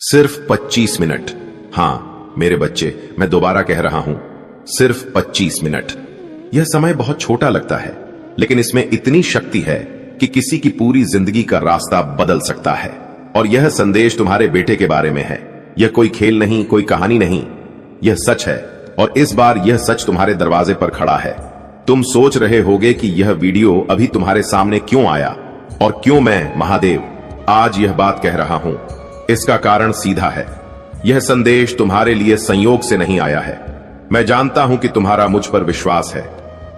सिर्फ 25 मिनट। हाँ मेरे बच्चे, मैं दोबारा कह रहा हूं, सिर्फ 25 मिनट। यह समय बहुत छोटा लगता है, लेकिन इसमें इतनी शक्ति है कि किसी की पूरी जिंदगी का रास्ता बदल सकता है। और यह संदेश तुम्हारे बेटे के बारे में है। यह कोई खेल नहीं, कोई कहानी नहीं, यह सच है। और इस बार यह सच तुम्हारे दरवाजे पर खड़ा है। तुम सोच रहे होगे कि यह वीडियो अभी तुम्हारे सामने क्यों आया और क्यों मैं महादेव आज यह बात कह रहा हूं। इसका कारण सीधा है। यह संदेश तुम्हारे लिए संयोग से नहीं आया है। मैं जानता हूं कि तुम्हारा मुझ पर विश्वास है,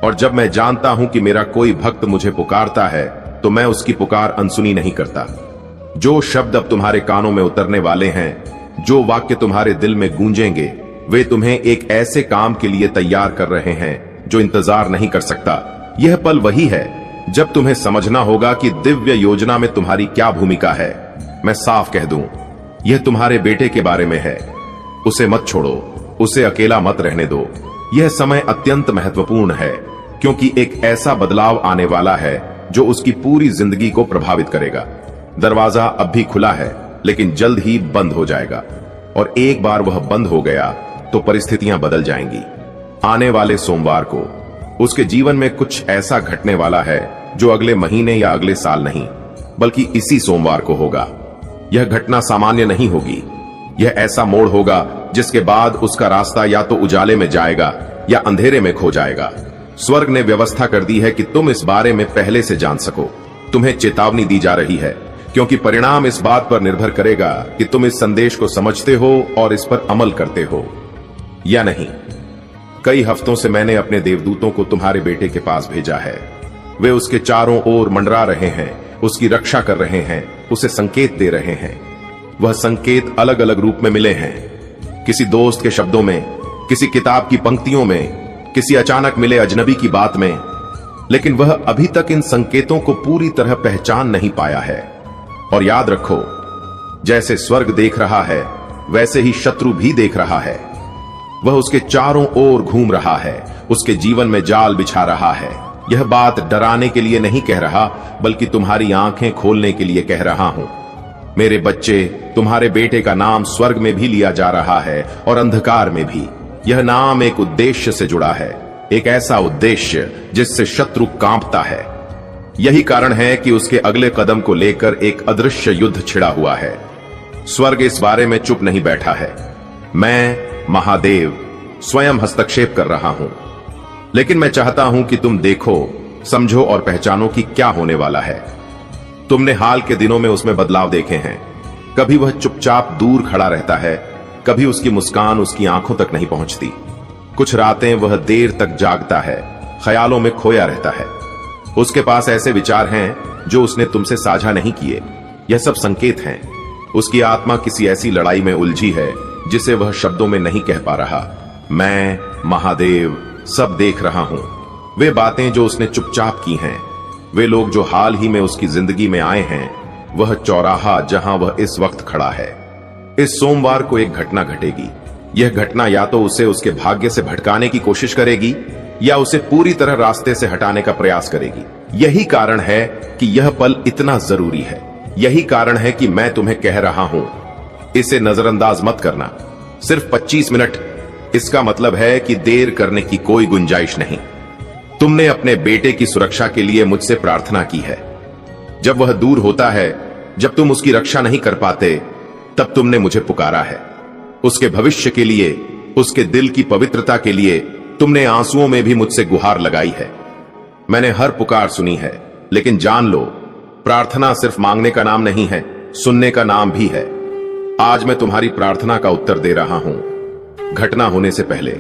और जब मैं जानता हूं कि मेरा कोई भक्त मुझे पुकारता है तो मैं उसकी पुकार अनसुनी नहीं करता। जो शब्द अब तुम्हारे कानों में उतरने वाले हैं, जो वाक्य तुम्हारे दिल में गूंजेंगे, वे तुम्हें एक ऐसे काम के लिए तैयार कर रहे हैं जो इंतजार नहीं कर सकता। यह पल वही है जब तुम्हें समझना होगा कि दिव्य योजना में तुम्हारी क्या भूमिका है। मैं साफ कह दूं, यह तुम्हारे बेटे के बारे में है। उसे मत छोड़ो, उसे अकेला मत रहने दो। यह समय अत्यंत महत्वपूर्ण है, क्योंकि एक ऐसा बदलाव आने वाला है जो उसकी पूरी जिंदगी को प्रभावित करेगा। दरवाजा अब भी खुला है, लेकिन जल्द ही बंद हो जाएगा, और एक बार वह बंद हो गया तो परिस्थितियां बदल जाएंगी। आने वाले सोमवार को उसके जीवन में कुछ ऐसा घटने वाला है जो अगले महीने या अगले साल नहीं, बल्कि इसी सोमवार को होगा। यह घटना सामान्य नहीं होगी। यह ऐसा मोड़ होगा जिसके बाद उसका रास्ता या तो उजाले में जाएगा या अंधेरे में खो जाएगा। स्वर्ग ने व्यवस्था कर दी है कि तुम इस बारे में पहले से जान सको। तुम्हें चेतावनी दी जा रही है, क्योंकि परिणाम इस बात पर निर्भर करेगा कि तुम इस संदेश को समझते हो और इस पर अमल करते हो या नहीं। कई हफ्तों से मैंने अपने देवदूतों को तुम्हारे बेटे के पास भेजा है। वे उसके चारों ओर मंडरा रहे हैं, उसकी रक्षा कर रहे हैं, उसे संकेत दे रहे हैं। वह संकेत अलग अलग रूप में मिले हैं, किसी दोस्त के शब्दों में, किसी किताब की पंक्तियों में, किसी अचानक मिले अजनबी की बात में। लेकिन वह अभी तक इन संकेतों को पूरी तरह पहचान नहीं पाया है। और याद रखो, जैसे स्वर्ग देख रहा है, वैसे ही शत्रु भी देख रहा है। वह उसके चारों ओर घूम रहा है, उसके जीवन में जाल बिछा रहा है। यह बात डराने के लिए नहीं कह रहा, बल्कि तुम्हारी आंखें खोलने के लिए कह रहा हूं। मेरे बच्चे, तुम्हारे बेटे का नाम स्वर्ग में भी लिया जा रहा है और अंधकार में भी। यह नाम एक उद्देश्य से जुड़ा है, एक ऐसा उद्देश्य जिससे शत्रु कांपता है। यही कारण है कि उसके अगले कदम को लेकर एक अदृश्य युद्ध छिड़ा हुआ है। स्वर्ग इस बारे में चुप नहीं बैठा है। मैं महादेव स्वयं हस्तक्षेप कर रहा हूं, लेकिन मैं चाहता हूं कि तुम देखो, समझो और पहचानो कि क्या होने वाला है। तुमने हाल के दिनों में उसमें बदलाव देखे हैं। कभी वह चुपचाप दूर खड़ा रहता है, कभी उसकी मुस्कान उसकी आंखों तक नहीं पहुंचती। कुछ रातें वह देर तक जागता है, ख्यालों में खोया रहता है। उसके पास ऐसे विचार हैं जो उसने तुमसे साझा नहीं किए। यह सब संकेत हैं। उसकी आत्मा किसी ऐसी लड़ाई में उलझी है जिसे वह शब्दों में नहीं कह पा रहा। मैं महादेव सब देख रहा हूं। वे बातें जो उसने चुपचाप की हैं, वे लोग जो हाल ही में उसकी जिंदगी में आए हैं, वह चौराहा जहां वह इस वक्त खड़ा है। इस सोमवार को एक घटना घटेगी। यह घटना या तो उसे उसके भाग्य से भटकाने की कोशिश करेगी या उसे पूरी तरह रास्ते से हटाने का प्रयास करेगी। यही कारण है कि यह पल इतना जरूरी है। यही कारण है कि मैं तुम्हें कह रहा हूं, इसे नजरअंदाज मत करना। सिर्फ 25 मिनट, इसका मतलब है कि देर करने की कोई गुंजाइश नहीं। तुमने अपने बेटे की सुरक्षा के लिए मुझसे प्रार्थना की है। जब वह दूर होता है, जब तुम उसकी रक्षा नहीं कर पाते, तब तुमने मुझे पुकारा है। उसके भविष्य के लिए, उसके दिल की पवित्रता के लिए तुमने आंसुओं में भी मुझसे गुहार लगाई है। मैंने हर पुकार सुनी है, लेकिन जान लो, प्रार्थना सिर्फ मांगने का नाम नहीं है, सुनने का नाम भी है। आज मैं तुम्हारी प्रार्थना का उत्तर दे रहा हूं। घटना होने से पहले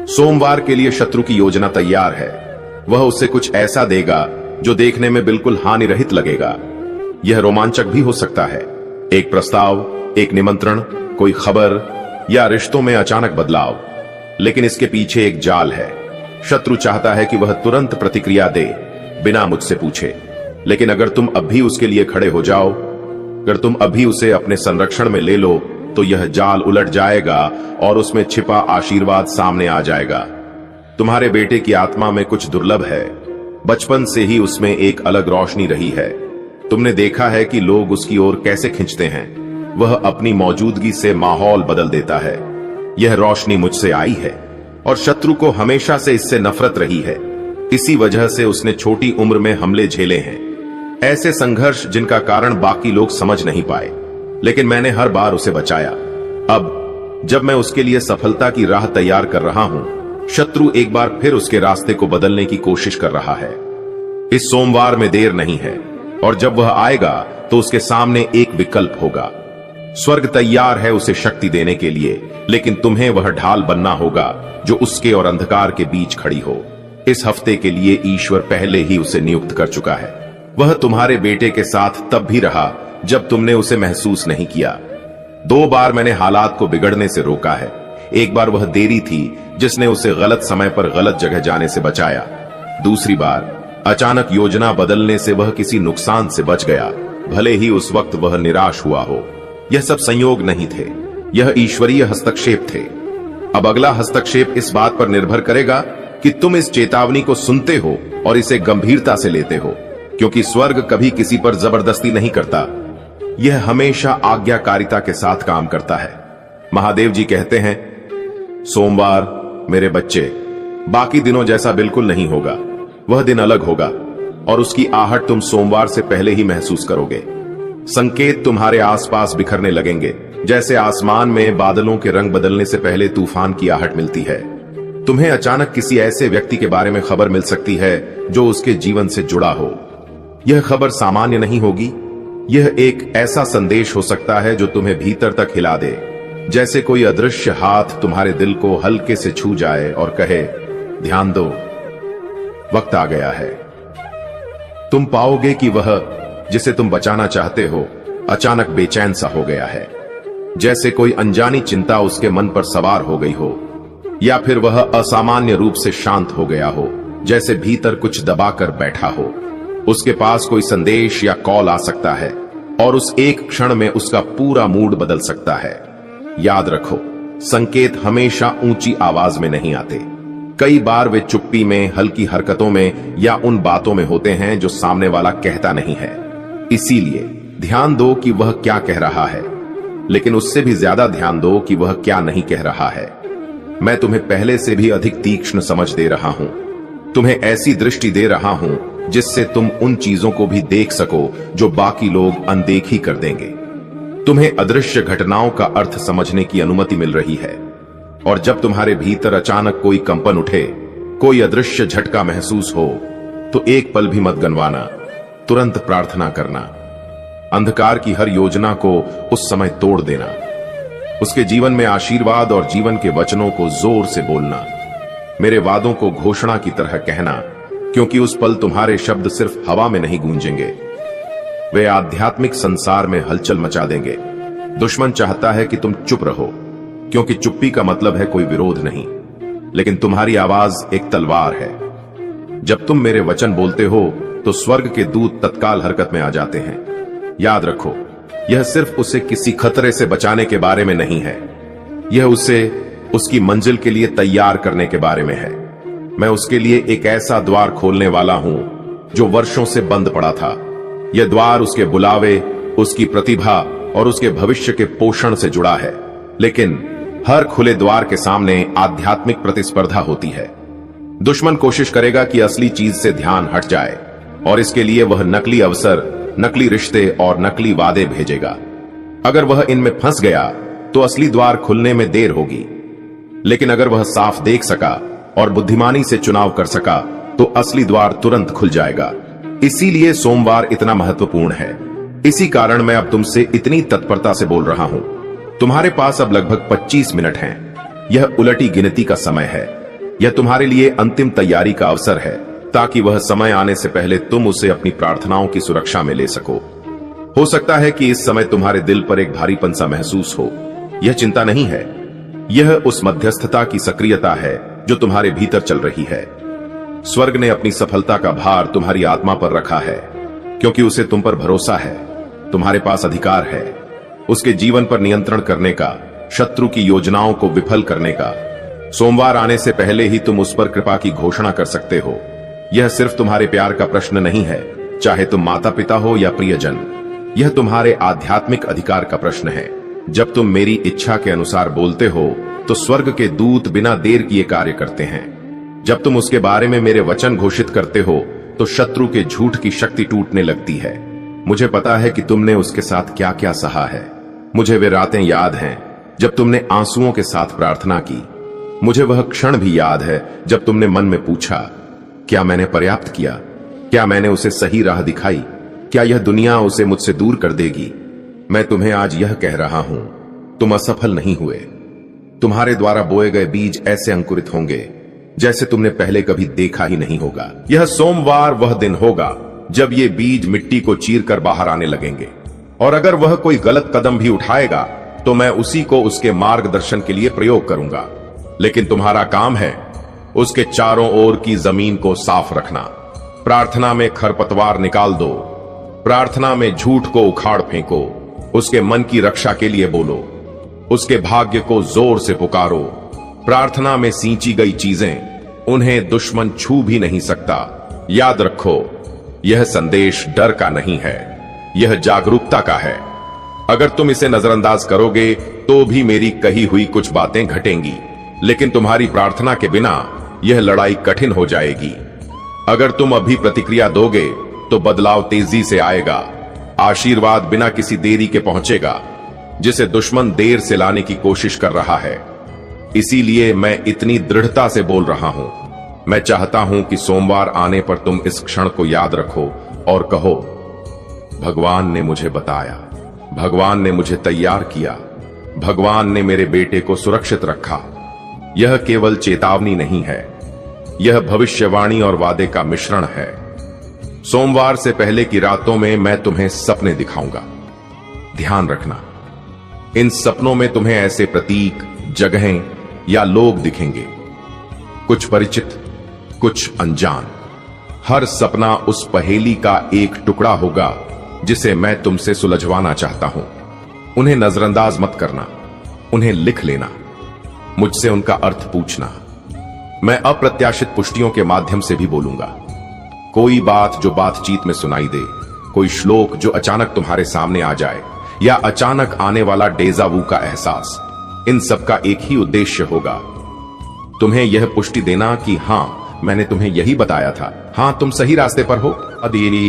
सोमवार के लिए शत्रु की योजना तैयार है। वह उसे कुछ ऐसा देगा जो देखने में बिल्कुल हानि रहित लगेगा। यह रोमांचक भी हो सकता है, एक प्रस्ताव, एक निमंत्रण, कोई खबर या रिश्तों में अचानक बदलाव। लेकिन इसके पीछे एक जाल है। शत्रु चाहता है कि वह तुरंत प्रतिक्रिया दे, बिना मुझसे पूछे। लेकिन अगर तुम अब भी उसके लिए खड़े हो जाओ, अगर तुम अभी उसे अपने संरक्षण में ले लो, तो यह जाल उलट जाएगा और उसमें छिपा आशीर्वाद सामने आ जाएगा। तुम्हारे बेटे की आत्मा में कुछ दुर्लभ है। बचपन से ही उसमें एक अलग रोशनी रही है। तुमने देखा है कि लोग उसकी ओर कैसे खिंचते हैं। वह अपनी मौजूदगी से माहौल बदल देता है। यह रोशनी मुझसे आई है और शत्रु को हमेशा से इससे नफरत रही है। इसी वजह से उसने छोटी उम्र में हमले झेले हैं, ऐसे संघर्ष जिनका कारण बाकी लोग समझ नहीं पाए, लेकिन मैंने हर बार उसे बचाया। अब जब मैं उसके लिए सफलता की राह तैयार कर रहा हूं, शत्रु एक बार फिर उसके रास्ते को बदलने की कोशिश कर रहा है। इस सोमवार में देर नहीं है और जब वह आएगा तो उसके सामने एक विकल्प होगा। स्वर्ग तैयार है उसे शक्ति देने के लिए, लेकिन तुम्हें वह ढाल बनना होगा जो उसके और अंधकार के बीच खड़ी हो। इस हफ्ते के लिए ईश्वर पहले ही उसे नियुक्त कर चुका है। वह तुम्हारे बेटे के साथ तब भी रहा जब तुमने उसे महसूस नहीं किया। 2 बार मैंने हालात को बिगड़ने से रोका है। एक बार वह देरी थी जिसने उसे गलत समय पर गलत जगह जाने से बचाया। दूसरी बार अचानक योजना बदलने से वह किसी नुकसान से बच गया, भले ही उस वक्त वह निराश हुआ हो। यह सब संयोग नहीं थे, यह ईश्वरीय हस्तक्षेप थे। अब अगला हस्तक्षेप इस बात पर निर्भर करेगा कि तुम इस चेतावनी को सुनते हो और इसे गंभीरता से लेते हो, क्योंकि स्वर्ग कभी किसी पर जबरदस्ती नहीं करता। यह हमेशा आज्ञाकारिता के साथ काम करता है। महादेव जी कहते हैं, सोमवार मेरे बच्चे, बाकी दिनों जैसा बिल्कुल नहीं होगा। वह दिन अलग होगा और उसकी आहट तुम सोमवार से पहले ही महसूस करोगे। संकेत तुम्हारे आसपास बिखरने लगेंगे, जैसे आसमान में बादलों के रंग बदलने से पहले तूफान की आहट मिलती है। तुम्हें अचानक किसी ऐसे व्यक्ति के बारे में खबर मिल सकती है जो उसके जीवन से जुड़ा हो। यह खबर सामान्य नहीं होगी। यह एक ऐसा संदेश हो सकता है जो तुम्हें भीतर तक हिला दे, जैसे कोई अदृश्य हाथ तुम्हारे दिल को हल्के से छू जाए और कहे, ध्यान दो, वक्त आ गया है। तुम पाओगे कि वह जिसे तुम बचाना चाहते हो अचानक बेचैन सा हो गया है, जैसे कोई अनजानी चिंता उसके मन पर सवार हो गई हो, या फिर वह असामान्य रूप से शांत हो गया हो, जैसे भीतर कुछ दबाकर बैठा हो। उसके पास कोई संदेश या कॉल आ सकता है और उस एक क्षण में उसका पूरा मूड बदल सकता है। याद रखो, संकेत हमेशा ऊंची आवाज में नहीं आते। कई बार वे चुप्पी में, हल्की हरकतों में या उन बातों में होते हैं जो सामने वाला कहता नहीं है। इसीलिए ध्यान दो कि वह क्या कह रहा है, लेकिन उससे भी ज्यादा ध्यान दो कि वह क्या नहीं कह रहा है। मैं तुम्हें पहले से भी अधिक तीक्ष्ण समझ दे रहा हूं, तुम्हें ऐसी दृष्टि दे रहा हूं जिससे तुम उन चीजों को भी देख सको जो बाकी लोग अनदेखी कर देंगे। तुम्हें अदृश्य घटनाओं का अर्थ समझने की अनुमति मिल रही है, और जब तुम्हारे भीतर अचानक कोई कंपन उठे, कोई अदृश्य झटका महसूस हो, तो एक पल भी मत गंवाना, तुरंत प्रार्थना करना। अंधकार की हर योजना को उस समय तोड़ देना, उसके जीवन में आशीर्वाद और जीवन के वचनों को जोर से बोलना, मेरे वादों को घोषणा की तरह कहना, क्योंकि उस पल तुम्हारे शब्द सिर्फ हवा में नहीं गूंजेंगे, वे आध्यात्मिक संसार में हलचल मचा देंगे। दुश्मन चाहता है कि तुम चुप रहो, क्योंकि चुप्पी का मतलब है कोई विरोध नहीं, लेकिन तुम्हारी आवाज एक तलवार है। जब तुम मेरे वचन बोलते हो तो स्वर्ग के दूत तत्काल हरकत में आ जाते हैं। याद रखो, यह सिर्फ उसे किसी खतरे से बचाने के बारे में नहीं है, यह उसे उसकी मंजिल के लिए तैयार करने के बारे में है। मैं उसके लिए एक ऐसा द्वार खोलने वाला हूं जो वर्षों से बंद पड़ा था। यह द्वार उसके बुलावे, उसकी प्रतिभा और उसके भविष्य के पोषण से जुड़ा है, लेकिन हर खुले द्वार के सामने आध्यात्मिक प्रतिस्पर्धा होती है। दुश्मन कोशिश करेगा कि असली चीज से ध्यान हट जाए, और इसके लिए वह नकली अवसर, नकली रिश्ते और नकली वादे भेजेगा। अगर वह इनमें फंस गया तो असली द्वार खुलने में देर होगी, लेकिन अगर वह साफ देख सका और बुद्धिमानी से चुनाव कर सका तो असली द्वार तुरंत खुल जाएगा। इसीलिए सोमवार इतना महत्वपूर्ण है। इसी कारण मैं अब तुमसे इतनी तत्परता से बोल रहा हूं। तुम्हारे पास अब लगभग 25 मिनट हैं। यह उलटी गिनती का समय है। यह तुम्हारे लिए अंतिम तैयारी का अवसर है, ताकि वह समय आने से पहले तुम उसे अपनी प्रार्थनाओं की सुरक्षा में ले सको। हो सकता है कि इस समय तुम्हारे दिल पर एक भारीपन सा महसूस हो। यह चिंता नहीं है, यह उस मध्यस्थता की सक्रियता है जो तुम्हारे भीतर चल रही है। स्वर्ग ने अपनी सफलता का भार तुम्हारी आत्मा पर रखा है, क्योंकि उसे तुम पर भरोसा है। तुम्हारे पास अधिकार है उसके जीवन पर नियंत्रण करने का, शत्रु की योजनाओं को विफल करने का। सोमवार आने से पहले ही तुम उस पर कृपा की घोषणा कर सकते हो। यह सिर्फ तुम्हारे प्यार का प्रश्न नहीं है, चाहे तुम माता पिता हो या प्रियजन। यह तुम्हारे आध्यात्मिक अधिकार का प्रश्न है। जब तुम मेरी इच्छा के अनुसार बोलते हो तो स्वर्ग के दूत बिना देर किए कार्य करते हैं। जब तुम उसके बारे में मेरे वचन घोषित करते हो तो शत्रु के झूठ की शक्ति टूटने लगती है। मुझे पता है कि तुमने उसके साथ क्या क्या सहा है। मुझे वे रातें याद हैं जब तुमने आंसुओं के साथ प्रार्थना की। मुझे वह क्षण भी याद है जब तुमने मन में पूछा, क्या मैंने पर्याप्त किया? क्या मैंने उसे सही राह दिखाई? क्या यह दुनिया उसे मुझसे दूर कर देगी? मैं तुम्हें आज यह कह रहा हूं, तुम असफल नहीं हुए। तुम्हारे द्वारा बोए गए बीज ऐसे अंकुरित होंगे जैसे तुमने पहले कभी देखा ही नहीं होगा। यह सोमवार वह दिन होगा जब ये बीज मिट्टी को चीर कर बाहर आने लगेंगे, और अगर वह कोई गलत कदम भी उठाएगा तो मैं उसी को उसके मार्गदर्शन के लिए प्रयोग करूंगा। लेकिन तुम्हारा काम है उसके चारों ओर की जमीन को साफ रखना। प्रार्थना में खरपतवार निकाल दो, प्रार्थना में झूठ को उखाड़ फेंको, उसके मन की रक्षा के लिए बोलो, उसके भाग्य को जोर से पुकारो। प्रार्थना में सींची गई चीजें उन्हें दुश्मन छू भी नहीं सकता। याद रखो, यह संदेश डर का नहीं है, यह जागरूकता का है। अगर तुम इसे नजरअंदाज करोगे तो भी मेरी कही हुई कुछ बातें घटेंगी, लेकिन तुम्हारी प्रार्थना के बिना यह लड़ाई कठिन हो जाएगी। अगर तुम अभी प्रतिक्रिया दोगे तो बदलाव तेजी से आएगा। आशीर्वाद बिना किसी देरी के पहुंचेगा, जिसे दुश्मन देर से लाने की कोशिश कर रहा है। इसीलिए मैं इतनी दृढ़ता से बोल रहा हूं। मैं चाहता हूं कि सोमवार आने पर तुम इस क्षण को याद रखो और कहो, भगवान ने मुझे बताया, भगवान ने मुझे तैयार किया, भगवान ने मेरे बेटे को सुरक्षित रखा। यह केवल चेतावनी नहीं है, यह भविष्यवाणी और वादे का मिश्रण है। सोमवार से पहले की रातों में मैं तुम्हें सपने दिखाऊंगा। ध्यान रखना, इन सपनों में तुम्हें ऐसे प्रतीक, जगहें या लोग दिखेंगे, कुछ परिचित, कुछ अनजान। हर सपना उस पहेली का एक टुकड़ा होगा जिसे मैं तुमसे सुलझवाना चाहता हूं। उन्हें नजरअंदाज मत करना, उन्हें लिख लेना, मुझसे उनका अर्थ पूछना। मैं अप्रत्याशित पुष्टियों के माध्यम से भी बोलूंगा। कोई बात जो बातचीत में सुनाई दे, कोई श्लोक जो अचानक तुम्हारे सामने आ जाए, या अचानक आने वाला डेजावू का एहसास, इन सब का एक ही उद्देश्य होगा, तुम्हें यह पुष्टि देना कि हां, मैंने तुम्हें यही बताया था। हां, तुम सही रास्ते पर हो। अदेरी,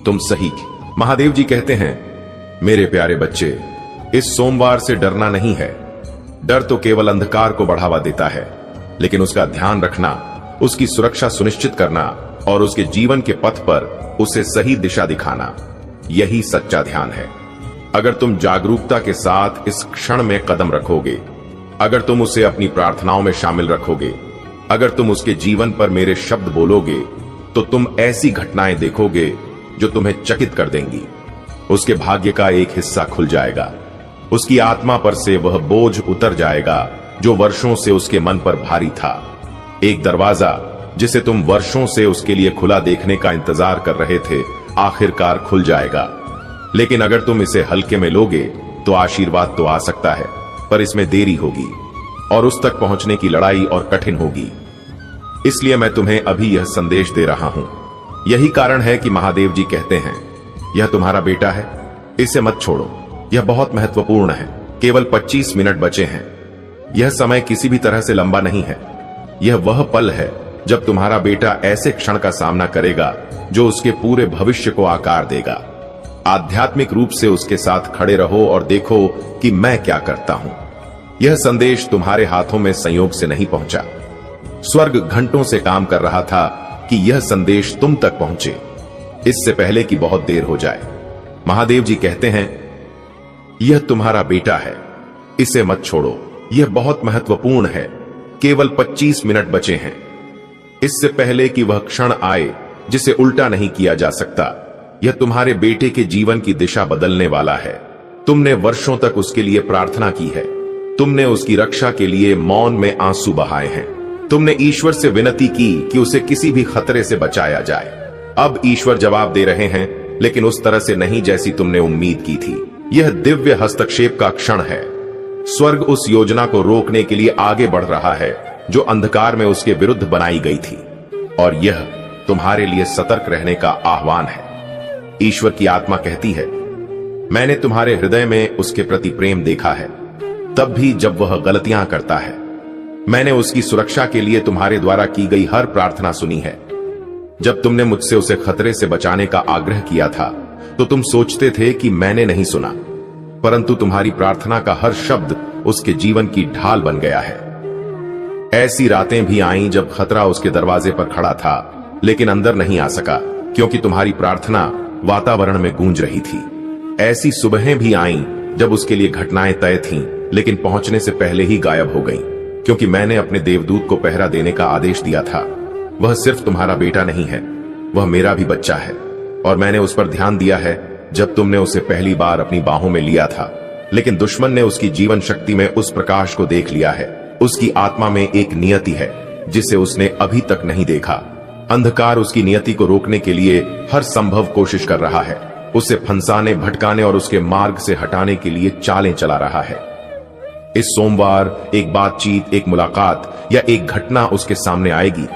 तुम सही। महादेव जी कहते हैं, मेरे प्यारे बच्चे, इस सोमवार से डरना नहीं है। डर तो केवल अंधकार को बढ़ावा देता है, लेकिन उसका ध्यान रखना, उसकी सुरक्षा सुनिश्चित करना और उसके जीवन के पथ पर उसे सही दिशा दिखाना, यही सच्चा ध्यान है। अगर तुम जागरूकता के साथ इस क्षण में कदम रखोगे, अगर तुम उसे अपनी प्रार्थनाओं में शामिल रखोगे, अगर तुम उसके जीवन पर मेरे शब्द बोलोगे, तो तुम ऐसी घटनाएं देखोगे जो तुम्हें चकित कर देंगी। उसके भाग्य का एक हिस्सा खुल जाएगा, उसकी आत्मा पर से वह बोझ उतर जाएगा जो वर्षों से उसके मन पर भारी था। एक दरवाजा जिसे तुम वर्षों से उसके लिए खुला देखने का इंतजार कर रहे थे, आखिरकार खुल जाएगा। लेकिन अगर तुम इसे हल्के में लोगे तो आशीर्वाद तो आ सकता है, पर इसमें देरी होगी और उस तक पहुंचने की लड़ाई और कठिन होगी। इसलिए मैं तुम्हें अभी यह संदेश दे रहा हूं। यही कारण है कि महादेव जी कहते हैं, यह तुम्हारा बेटा है, इसे मत छोड़ो, यह बहुत महत्वपूर्ण है। केवल 25 मिनट बचे हैं। यह समय किसी भी तरह से लंबा नहीं है। यह वह पल है जब तुम्हारा बेटा ऐसे क्षण का सामना करेगा जो उसके पूरे भविष्य को आकार देगा। आध्यात्मिक रूप से उसके साथ खड़े रहो और देखो कि मैं क्या करता हूं। यह संदेश तुम्हारे हाथों में संयोग से नहीं पहुंचा। स्वर्ग घंटों से काम कर रहा था कि यह संदेश तुम तक पहुंचे, इससे पहले कि बहुत देर हो जाए। महादेव जी कहते हैं, यह तुम्हारा बेटा है, इसे मत छोड़ो, यह बहुत महत्वपूर्ण है। केवल 25 मिनट बचे हैं, इससे पहले कि वह क्षण आए जिसे उल्टा नहीं किया जा सकता। यह तुम्हारे बेटे के जीवन की दिशा बदलने वाला है। तुमने वर्षों तक उसके लिए प्रार्थना की है, तुमने उसकी रक्षा के लिए मौन में आंसू बहाए हैं, तुमने ईश्वर से विनती की कि उसे किसी भी खतरे से बचाया जाए। अब ईश्वर जवाब दे रहे हैं, लेकिन उस तरह से नहीं जैसी तुमने उम्मीद की थी। यह दिव्य हस्तक्षेप का क्षण है। स्वर्ग उस योजना को रोकने के लिए आगे बढ़ रहा है जो अंधकार में उसके विरुद्ध बनाई गई थी, और यह तुम्हारे लिए सतर्क रहने का आह्वान है। ईश्वर की आत्मा कहती है, मैंने तुम्हारे हृदय में उसके प्रति प्रेम देखा है, तब भी जब वह गलतियां करता है। मैंने उसकी सुरक्षा के लिए तुम्हारे द्वारा की गई हर प्रार्थना सुनी है। जब तुमने मुझसे उसे खतरे से बचाने का आग्रह किया था तो तुम सोचते थे कि मैंने नहीं सुना, परंतु तुम्हारी प्रार्थना का हर शब्द उसके जीवन की ढाल बन गया है। ऐसी रातें भी आईं जब खतरा उसके दरवाजे पर खड़ा था, लेकिन अंदर नहीं आ सका क्योंकि तुम्हारी प्रार्थना वातावरण में गूंज रही थी। ऐसी सुबहें भी आईं जब उसके लिए घटनाएं तय थीं, लेकिन पहुंचने से पहले ही गायब हो गईं, क्योंकि मैंने अपने देवदूत को पहरा देने का आदेश दिया था। वह सिर्फ तुम्हारा बेटा नहीं है, वह मेरा भी बच्चा है, और मैंने उस पर ध्यान दिया है जब तुमने उसे पहली बार अपनी बाहों में लिया था। लेकिन दुश्मन ने उसकी जीवन शक्ति में उस प्रकाश को देख लिया है। उसकी आत्मा में एक नियति है जिसे उसने अभी तक नहीं देखा। अंधकार उसकी नियति को रोकने के लिए हर संभव कोशिश कर रहा है, उसे फंसाने, भटकाने और उसके मार्ग से हटाने के लिए चालें चला रहा है। इस सोमवार एक बातचीत, एक मुलाकात या एक घटना उसके सामने आएगी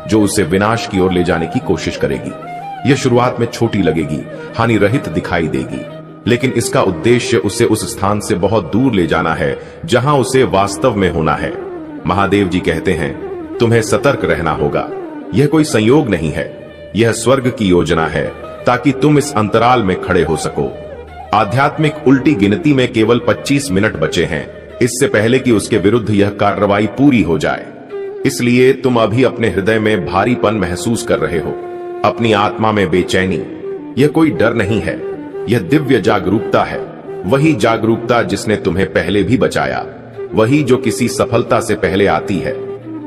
जो उसे विनाश की ओर ले जाने की कोशिश करेगी। यह शुरुआत में छोटी लगेगी, हानि रहित दिखाई देगी, लेकिन इसका उद्देश्य उसे उस स्थान से बहुत दूर ले जाना है जहां उसे वास्तव में होना है। महादेव जी कहते हैं, तुम्हें सतर्क रहना होगा। यह कोई संयोग नहीं है, यह स्वर्ग की योजना है ताकि तुम इस अंतराल में खड़े हो सको। आध्यात्मिक उल्टी गिनती में केवल 25 मिनट बचे हैं, इससे पहले कि उसके विरुद्ध यह कार्रवाई पूरी हो जाए। इसलिए तुम अभी अपने हृदय में भारीपन महसूस कर रहे हो, अपनी आत्मा में बेचैनी। यह कोई डर नहीं है, यह दिव्य जागरूकता है। वही जागरूकता जिसने तुम्हें पहले भी बचाया, वही जो किसी सफलता से पहले आती है।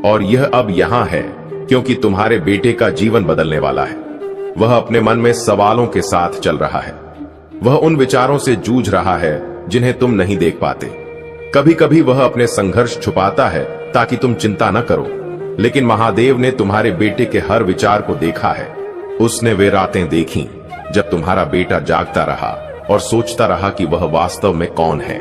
और यह अब यहां है क्योंकि तुम्हारे बेटे का जीवन बदलने वाला है। वह अपने मन में सवालों के साथ चल रहा है। वह उन विचारों से जूझ रहा है जिन्हें तुम नहीं देख पाते। कभी कभी वह अपने संघर्ष छुपाता है ताकि तुम चिंता न करो, लेकिन महादेव ने तुम्हारे बेटे के हर विचार को देखा है। उसने वे रातें देखी जब तुम्हारा बेटा जागता रहा और सोचता रहा कि वह वास्तव में कौन है।